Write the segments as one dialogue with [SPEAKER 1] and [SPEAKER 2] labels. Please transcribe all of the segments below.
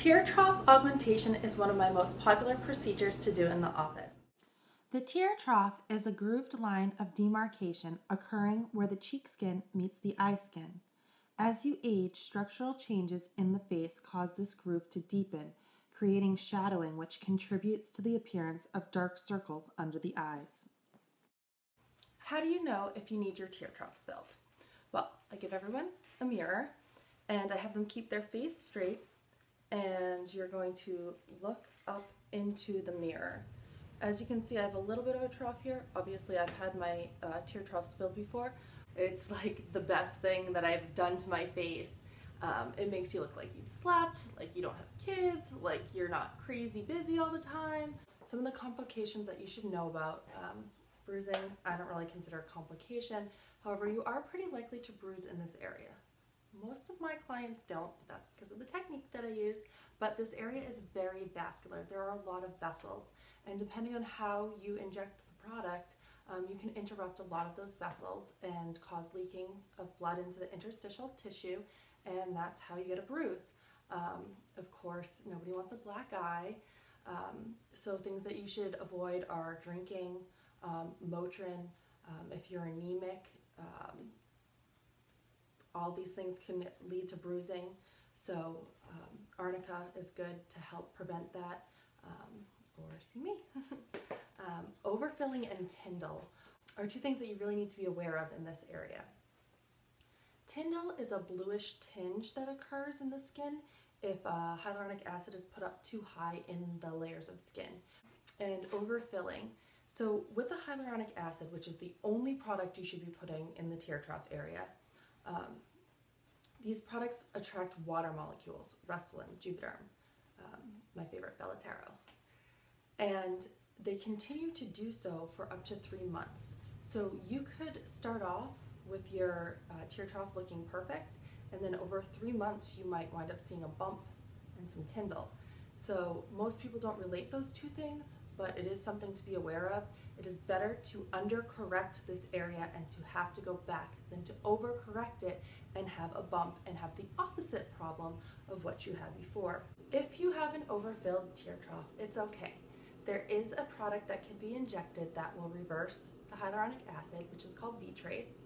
[SPEAKER 1] Tear trough augmentation is one of my most popular procedures to do in the office.
[SPEAKER 2] The tear trough is a grooved line of demarcation occurring where the cheek skin meets the eye skin. As you age, structural changes in the face cause this groove to deepen, creating shadowing which contributes to the appearance of dark circles under the eyes.
[SPEAKER 1] How do you know if you need your tear troughs filled? Well, I give everyone a mirror and I have them keep their face straight, and you're going to look up into the mirror. As you can see, I have a little bit of a trough here. Obviously, I've had my tear troughs filled before. It's like the best thing that I've done to my face. It makes you look like you've slept, like you don't have kids, like you're not crazy busy all the time. Some of the complications that you should know about bruising, I don't really consider a complication. However, you are pretty likely to bruise in this area. Most of my clients don't, but that's because of the technique that I use, but this area is very vascular. There are a lot of vessels, and depending on how you inject the product, you can interrupt a lot of those vessels and cause leaking of blood into the interstitial tissue, and that's how you get a bruise. Of course, nobody wants a black eye, so things that you should avoid are drinking, Motrin, if you're anemic, all these things can lead to bruising, so arnica is good to help prevent that, or see me. Overfilling and tyndall are two things that you really need to be aware of in this area. Tyndall is a bluish tinge that occurs in the skin if hyaluronic acid is put up too high in the layers of skin. And overfilling, so with the hyaluronic acid, which is the only product you should be putting in the tear trough area, these products attract water molecules, Restylane, Juvederm, my favorite, Bellatero, and they continue to do so for up to 3 months. So you could start off with your tear trough looking perfect, and then over 3 months you might wind up seeing a bump and some tyndall. So most people don't relate those two things, but it is something to be aware of. It is better to undercorrect this area and to have to go back than to overcorrect it and have a bump and have the opposite problem of what you had before. If you have an overfilled tear trough, it's okay. There is a product that can be injected that will reverse the hyaluronic acid, which is called V-Trace.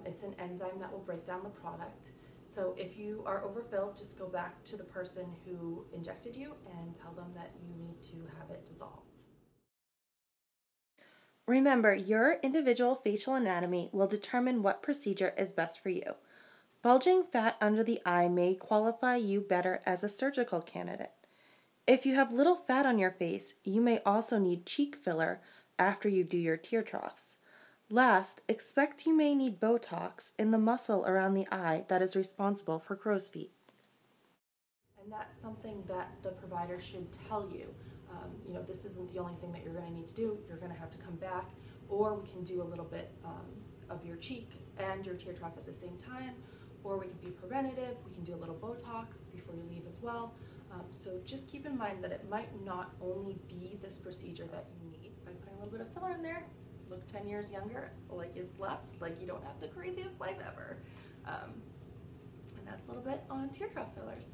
[SPEAKER 1] It's an enzyme that will break down the product. So if you are overfilled, just go back to the person who injected you and tell them that you need to have it dissolved.
[SPEAKER 2] Remember, your individual facial anatomy will determine what procedure is best for you. Bulging fat under the eye may qualify you better as a surgical candidate. If you have little fat on your face, you may also need cheek filler after you do your tear troughs. Last, expect you may need Botox in the muscle around the eye that is responsible for crow's feet.
[SPEAKER 1] And that's something that the provider should tell you. This isn't the only thing that you're going to need to do. You're going to have to come back, or we can do a little bit of your cheek and your tear trough at the same time, or we can be preventative. We can do a little Botox before you leave as well. So just keep in mind that it might not only be this procedure that you need. By putting a little bit of filler in there, look 10 years younger, like you slept, like you don't have the craziest life ever. And that's a little bit on tear trough fillers.